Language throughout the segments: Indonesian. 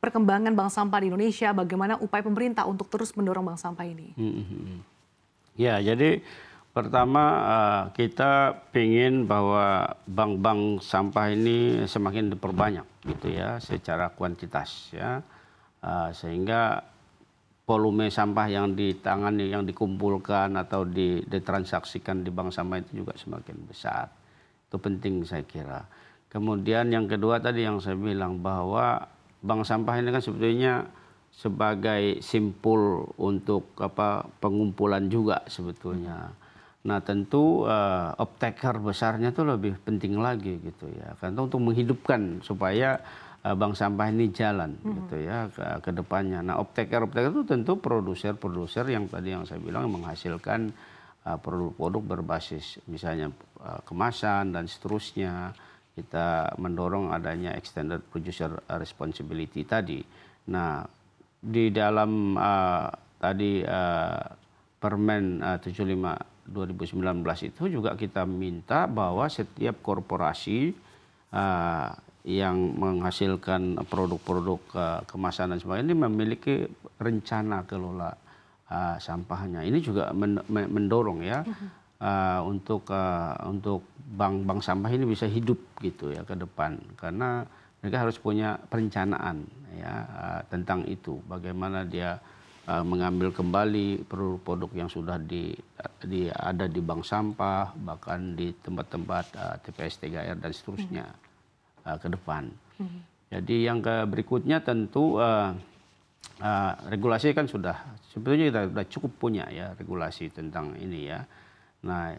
perkembangan bank sampah di Indonesia, bagaimana upaya pemerintah untuk terus mendorong bank sampah ini? Ya, jadi pertama kita ingin bahwa bank-bank sampah ini semakin diperbanyak gitu ya secara kuantitas ya. Sehingga volume sampah yang ditangani, yang dikumpulkan atau ditransaksikan di bank sampah itu juga semakin besar. Itu penting saya kira. Kemudian yang kedua tadi yang saya bilang bahwa bank sampah ini kan sebetulnya sebagai simpul untuk pengumpulan juga sebetulnya. Nah tentu off-taker besarnya itu lebih penting lagi gitu ya. Karena untuk menghidupkan supaya bank sampah ini jalan gitu ya ke depannya. Nah off-taker itu tentu produser-produser yang tadi yang saya bilang menghasilkan produk-produk berbasis misalnya kemasan dan seterusnya. Kita mendorong adanya extended producer responsibility tadi. Nah, di dalam tadi Permen 75 2019 itu juga kita minta bahwa setiap korporasi yang menghasilkan produk-produk kemasan dan sebagainya ini memiliki rencana kelola sampahnya. Ini juga mendorong ya. Untuk bank-bank sampah ini bisa hidup gitu ya ke depan karena mereka harus punya perencanaan ya tentang itu bagaimana dia mengambil kembali produk-produk yang sudah ada di bank sampah bahkan di tempat-tempat TPS 3R dan seterusnya ke depan. Jadi yang berikutnya tentu regulasi kan sebetulnya kita sudah cukup punya ya regulasi tentang ini ya. Nah,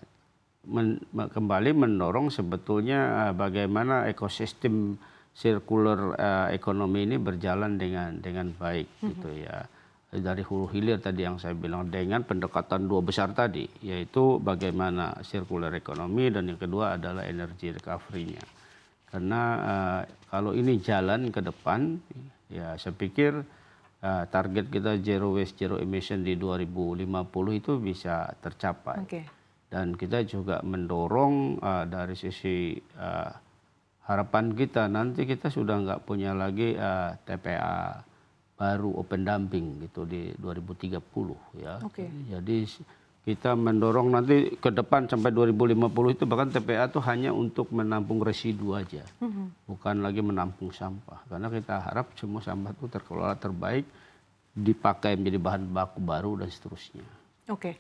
kembali mendorong sebetulnya bagaimana ekosistem circular ekonomi ini berjalan dengan baik gitu ya. Dari hulu hilir tadi yang saya bilang dengan pendekatan dua besar tadi, yaitu bagaimana circular ekonomi dan yang kedua adalah energy recovery-nya. Karena kalau ini jalan ke depan, ya saya pikir target kita zero waste, zero emission di 2050 itu bisa tercapai. Okay. Dan kita juga mendorong dari sisi harapan kita nanti kita sudah nggak punya lagi TPA baru open dumping gitu di 2030 ya. Okay. Jadi kita mendorong nanti ke depan sampai 2050 itu bahkan TPA itu hanya untuk menampung residu aja, bukan lagi menampung sampah. Karena kita harap semua sampah itu terkelola terbaik, dipakai menjadi bahan baku baru dan seterusnya. Oke.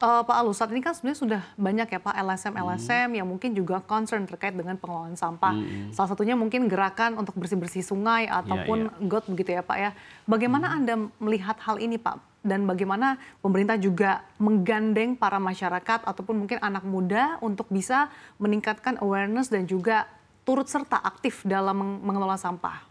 Pak Alus, saat ini kan sebenarnya sudah banyak ya Pak LSM yang mungkin juga concern terkait dengan pengelolaan sampah. Salah satunya mungkin gerakan untuk bersih-bersih sungai ataupun GOT begitu ya Pak ya. Bagaimana Anda melihat hal ini Pak? Dan bagaimana pemerintah juga menggandeng para masyarakat ataupun mungkin anak muda untuk bisa meningkatkan awareness dan juga turut serta aktif dalam mengelola sampah?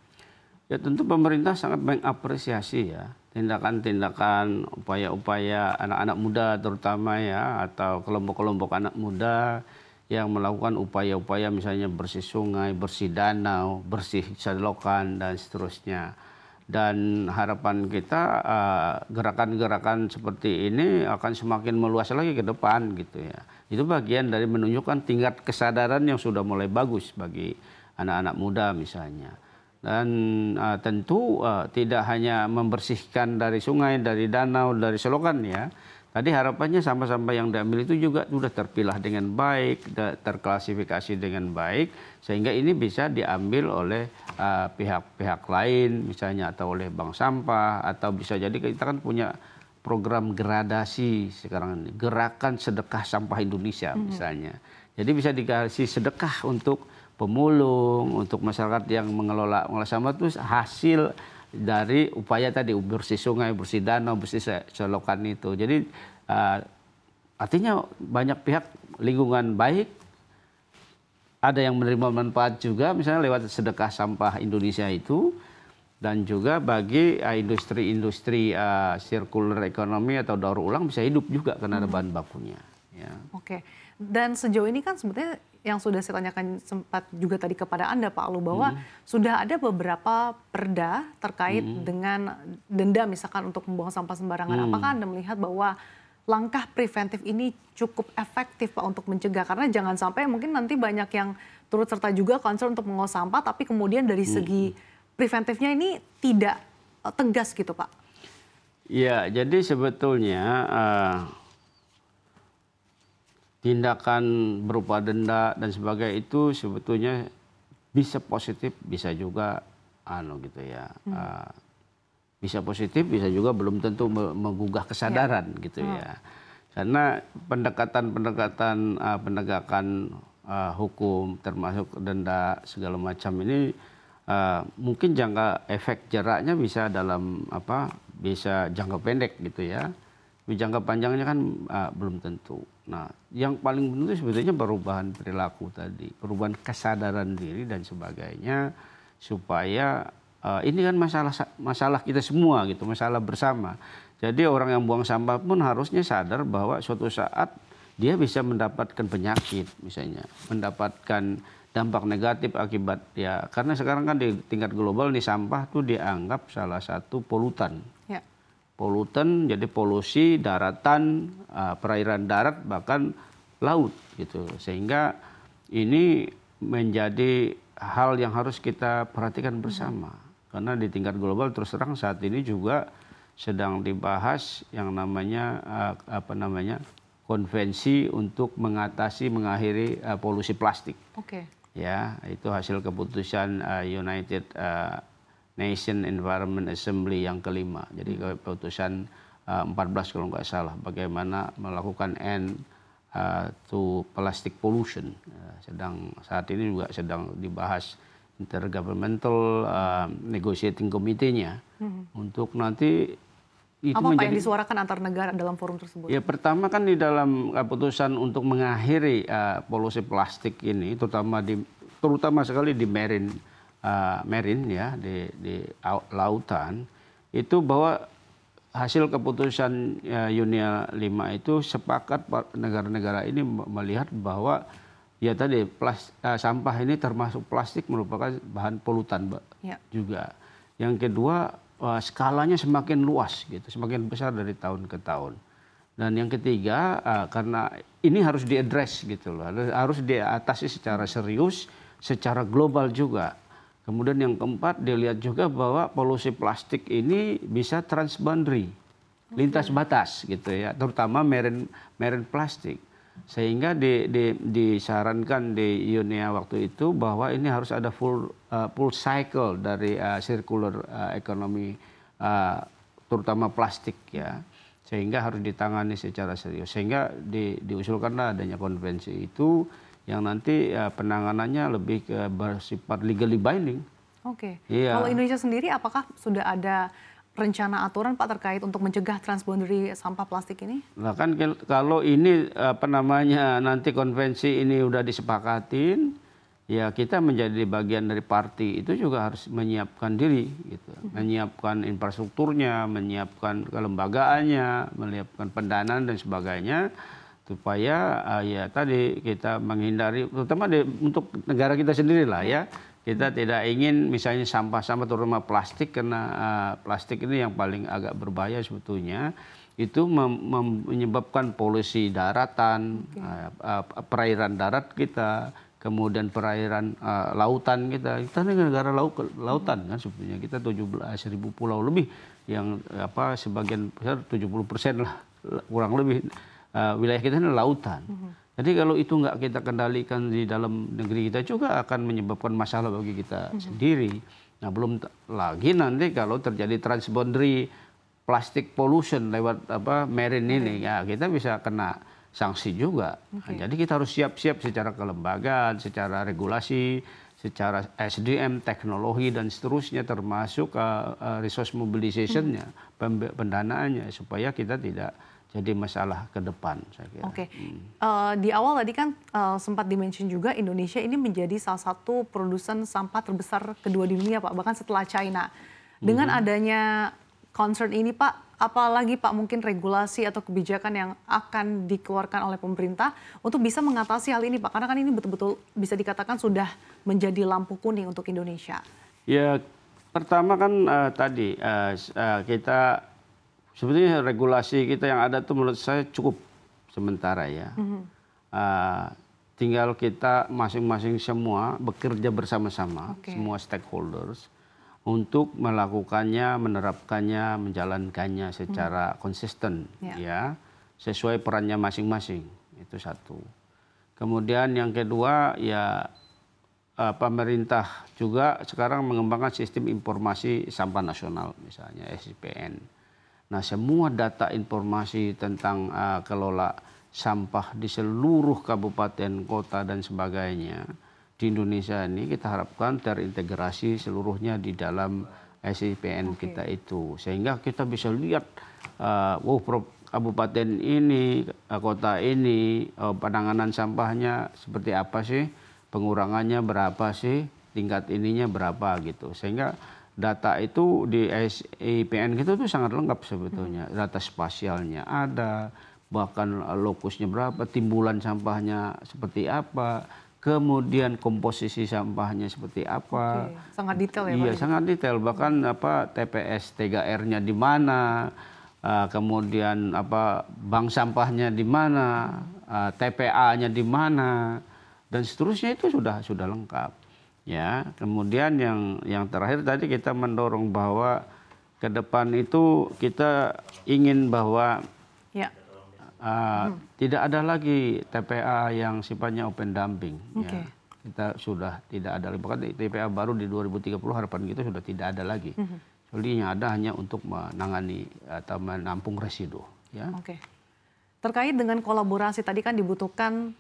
Ya tentu pemerintah sangat mengapresiasi ya tindakan-tindakan, upaya-upaya anak-anak muda terutama ya atau kelompok-kelompok anak muda yang melakukan upaya-upaya misalnya bersih sungai, bersih danau, bersih selokan dan seterusnya. Dan harapan kita gerakan-gerakan seperti ini akan semakin meluas lagi ke depan gitu ya. Itu bagian dari menunjukkan tingkat kesadaran yang sudah mulai bagus bagi anak-anak muda misalnya. Dan tentu tidak hanya membersihkan dari sungai, dari danau, dari selokan ya. Tadi harapannya sampah-sampah yang diambil itu juga sudah terpilah dengan baik, terklasifikasi dengan baik, sehingga ini bisa diambil oleh pihak-pihak lain, misalnya atau oleh bank sampah, atau bisa jadi kita kan punya program gradasi sekarang ini, gerakan sedekah sampah Indonesia misalnya. Jadi bisa dikasih sedekah untuk pemulung, untuk masyarakat yang mengelola sampah itu hasil dari upaya tadi bersih sungai, bersih danau, bersih selokan itu. Jadi artinya banyak pihak lingkungan baik, ada yang menerima manfaat juga misalnya lewat sedekah sampah Indonesia itu, dan juga bagi industri-industri circular economy atau daur ulang bisa hidup juga karena ada bahan bakunya. Ya. Oke, dan sejauh ini kan sebetulnya yang sudah saya tanyakan sempat juga tadi kepada Anda Pak Alu bahwa sudah ada beberapa perda terkait dengan denda misalkan untuk membuang sampah sembarangan. Apakah Anda melihat bahwa langkah preventif ini cukup efektif Pak untuk mencegah? Karena jangan sampai mungkin nanti banyak yang turut serta juga concern untuk mengolah sampah tapi kemudian dari segi preventifnya ini tidak tegas gitu Pak? Ya, jadi sebetulnya tindakan berupa denda dan sebagainya itu sebetulnya bisa positif, bisa juga gitu ya. Bisa positif, bisa juga belum tentu menggugah kesadaran gitu ya. Karena pendekatan penegakan hukum termasuk denda segala macam ini mungkin efek jaraknya bisa bisa jangka pendek gitu ya. Tapi jangka panjangnya kan belum tentu. Nah, yang paling penting sebetulnya perubahan perilaku tadi, perubahan kesadaran diri dan sebagainya supaya ini kan masalah kita semua gitu, masalah bersama. Jadi orang yang buang sampah pun harusnya sadar bahwa suatu saat dia bisa mendapatkan penyakit misalnya, mendapatkan dampak negatif akibat ya, karena sekarang kan di tingkat global nih sampah tuh dianggap salah satu polutan. Ya. Polutan, jadi polusi daratan, perairan darat bahkan laut gitu. Sehingga ini menjadi hal yang harus kita perhatikan bersama. Karena di tingkat global terus terang saat ini juga sedang dibahas yang namanya konvensi untuk mengakhiri polusi plastik. Oke. Ya, itu hasil keputusan United Nation Environment Assembly yang kelima. Jadi keputusan 14 kalau nggak salah, bagaimana melakukan end to plastic pollution. Saat ini juga sedang dibahas Intergovernmental Negotiating Committee-nya untuk nanti itu apa yang disuarakan antar negara dalam forum tersebut? Ya, pertama kan di dalam keputusan untuk mengakhiri polusi plastik ini, terutama sekali di marine ya, di lautan, itu bahwa hasil keputusan UNIA 5 itu sepakat negara-negara ini melihat bahwa ya tadi sampah ini termasuk plastik merupakan bahan polutan juga. Yang kedua skalanya semakin luas gitu, semakin besar dari tahun ke tahun. Dan yang ketiga karena ini harus diadres gitu loh, harus diatasi secara serius, secara global juga. Kemudian yang keempat dilihat juga bahwa polusi plastik ini bisa transboundary, lintas batas gitu ya, terutama marine plastik. Sehingga disarankan di UNEA waktu itu bahwa ini harus ada full cycle dari circular economy, terutama plastik ya, sehingga harus ditangani secara serius. Sehingga diusulkanlah adanya konvensi itu yang nanti penanganannya lebih bersifat legally binding. Oke. Iya. Kalau Indonesia sendiri apakah sudah ada rencana aturan Pak terkait untuk mencegah transboundary sampah plastik ini? Nah kan kalau ini nanti konvensi ini udah disepakatin, ya kita menjadi bagian dari party itu juga harus menyiapkan diri gitu. Menyiapkan infrastrukturnya, menyiapkan kelembagaannya, menyiapkan pendanaan dan sebagainya supaya ya tadi kita menghindari, terutama untuk negara kita sendiri lah ya. Kita tidak ingin misalnya sampah-sampah terutama plastik, karena plastik ini yang paling agak berbahaya sebetulnya, itu menyebabkan polusi daratan, perairan darat kita, kemudian perairan lautan kita. Kita ini negara lautan kan sebetulnya, kita 17.000 pulau lebih yang sebagian besar 70% lah kurang lebih wilayah kita ini lautan. Jadi kalau itu nggak kita kendalikan di dalam negeri kita juga akan menyebabkan masalah bagi kita sendiri. Nah belum lagi nanti kalau terjadi transboundary plastic pollution lewat marine ini, ya kita bisa kena sanksi juga. Nah, jadi kita harus siap-siap secara kelembagaan, secara regulasi, secara SDM, teknologi dan seterusnya, termasuk resource mobilization-nya, pendanaannya, supaya kita tidak jadi masalah ke depan, saya kira. Oke. Di awal tadi kan sempat dimention juga Indonesia ini menjadi salah satu produsen sampah terbesar kedua di dunia, Pak, bahkan setelah China. Dengan adanya concern ini, Pak, apalagi Pak mungkin regulasi atau kebijakan yang akan dikeluarkan oleh pemerintah untuk bisa mengatasi hal ini, Pak? Karena kan ini betul-betul bisa dikatakan sudah menjadi lampu kuning untuk Indonesia. Ya, pertama kan tadi kita sebetulnya regulasi kita yang ada itu menurut saya cukup sementara ya. Tinggal kita masing-masing semua bekerja bersama-sama, semua stakeholders, untuk melakukannya, menerapkannya, menjalankannya secara konsisten, ya, sesuai perannya masing-masing. Itu satu. Kemudian yang kedua, ya pemerintah juga sekarang mengembangkan sistem informasi sampah nasional, misalnya SIPN. Nah, semua data informasi tentang kelola sampah di seluruh kabupaten, kota, dan sebagainya di Indonesia ini kita harapkan terintegrasi seluruhnya di dalam SIPN kita itu. Sehingga kita bisa lihat, kabupaten ini, kota ini, penanganan sampahnya seperti apa sih, pengurangannya berapa sih, tingkat ininya berapa gitu. Sehingga data itu di SIPN kita tuh sangat lengkap sebetulnya. Data spasialnya ada, bahkan lokusnya berapa, timbulan sampahnya seperti apa, kemudian komposisi sampahnya seperti apa. Sangat detail ya Pak? Iya, sangat detail. Bahkan TPS 3R-nya di mana, kemudian bank sampahnya di mana, TPA-nya di mana, dan seterusnya itu sudah lengkap. Ya, kemudian yang terakhir tadi kita mendorong bahwa ke depan itu kita ingin bahwa tidak ada lagi TPA yang sifatnya open dumping. Ya. Kita sudah tidak ada lagi. Bahkan TPA baru di 2030 harapan kita sudah tidak ada lagi. Jadi yang ada hanya untuk menangani atau menampung residu. Ya. Terkait dengan kolaborasi tadi kan dibutuhkan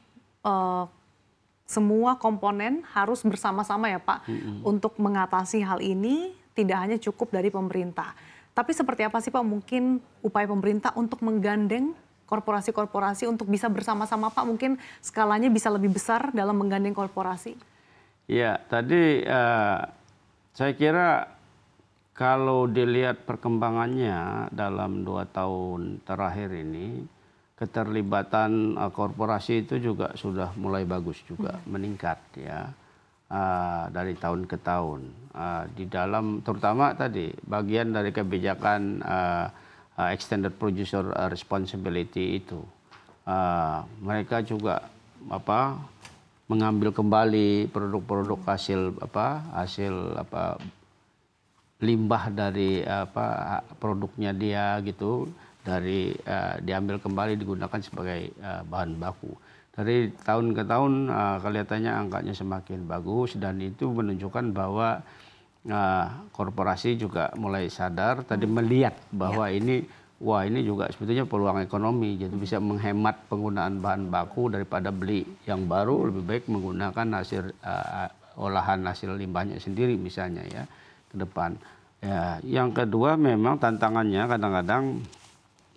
semua komponen harus bersama-sama ya Pak untuk mengatasi hal ini, tidak hanya cukup dari pemerintah. Tapi seperti apa sih Pak mungkin upaya pemerintah untuk menggandeng korporasi-korporasi untuk bisa bersama-sama Pak, mungkin skalanya bisa lebih besar dalam menggandeng korporasi? Ya, tadi saya kira kalau dilihat perkembangannya dalam 2 tahun terakhir ini, keterlibatan korporasi itu juga sudah mulai bagus juga, meningkat ya dari tahun ke tahun. Di dalam terutama tadi bagian dari kebijakan extended producer responsibility itu, mereka juga mengambil kembali produk-produk hasil limbah dari produknya dia gitu, dari diambil kembali digunakan sebagai bahan baku. Dari tahun ke tahun kelihatannya angkanya semakin bagus, dan itu menunjukkan bahwa korporasi juga mulai sadar tadi melihat bahwa ini juga sebetulnya peluang ekonomi, jadi bisa menghemat penggunaan bahan baku daripada beli yang baru, lebih baik menggunakan hasil olahan hasil limbahnya sendiri misalnya ya ke depan. Ya, yang kedua memang tantangannya kadang-kadang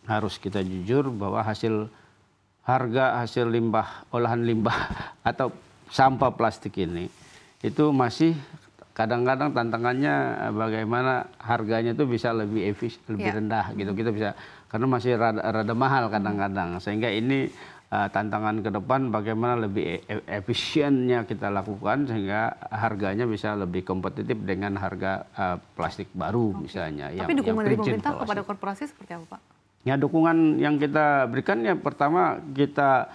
harus kita jujur bahwa harga hasil limbah, olahan limbah atau sampah plastik ini itu masih kadang-kadang tantangannya bagaimana harganya itu bisa lebih rendah gitu. Kita bisa, karena masih rada mahal kadang-kadang, sehingga ini tantangan ke depan bagaimana lebih efisiennya kita lakukan sehingga harganya bisa lebih kompetitif dengan harga plastik baru misalnya. Tapi dukungan dari pemerintah kepada korporasi seperti apa Pak? Ya, dukungan yang kita berikan ya pertama kita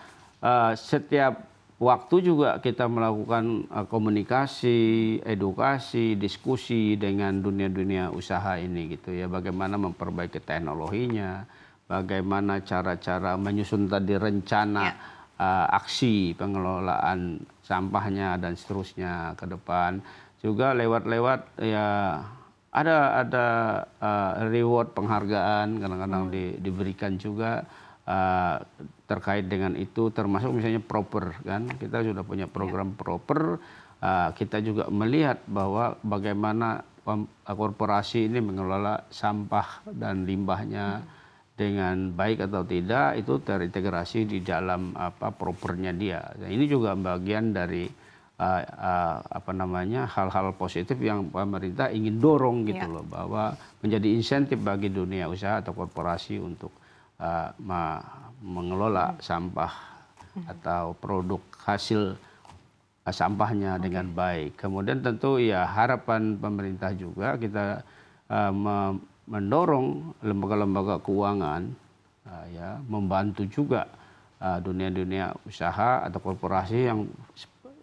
setiap waktu juga kita melakukan komunikasi, edukasi, diskusi dengan dunia-dunia usaha ini gitu ya. Bagaimana memperbaiki teknologinya, bagaimana cara-cara menyusun tadi rencana aksi pengelolaan sampahnya dan seterusnya ke depan. Juga lewat-lewat ya ada reward penghargaan kadang-kadang diberikan juga terkait dengan itu, termasuk misalnya proper kan, kita sudah punya program proper. Kita juga melihat bahwa bagaimana korporasi ini mengelola sampah dan limbahnya dengan baik atau tidak, itu terintegrasi di dalam propernya dia. Nah, ini juga bagian dari hal-hal positif yang pemerintah ingin dorong gitu loh, bahwa menjadi insentif bagi dunia usaha atau korporasi untuk mengelola sampah atau produk hasil sampahnya dengan baik. Kemudian tentu ya harapan pemerintah juga kita mendorong lembaga-lembaga keuangan ya membantu juga dunia-dunia usaha atau korporasi yang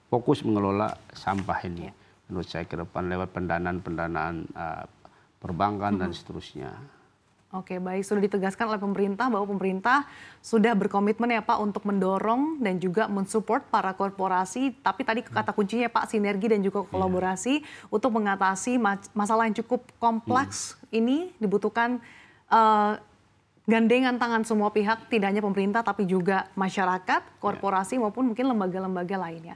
fokus mengelola sampah ini. menurut saya ke depan lewat pendanaan perbankan dan seterusnya. Oke, baik. Sudah ditegaskan oleh pemerintah bahwa pemerintah sudah berkomitmen ya Pak untuk mendorong dan juga mensupport para korporasi. Tapi tadi kata kuncinya Pak, sinergi dan juga kolaborasi untuk mengatasi masalah yang cukup kompleks ini dibutuhkan gandengan tangan semua pihak, tidak hanya pemerintah tapi juga masyarakat, korporasi maupun mungkin lembaga-lembaga lainnya.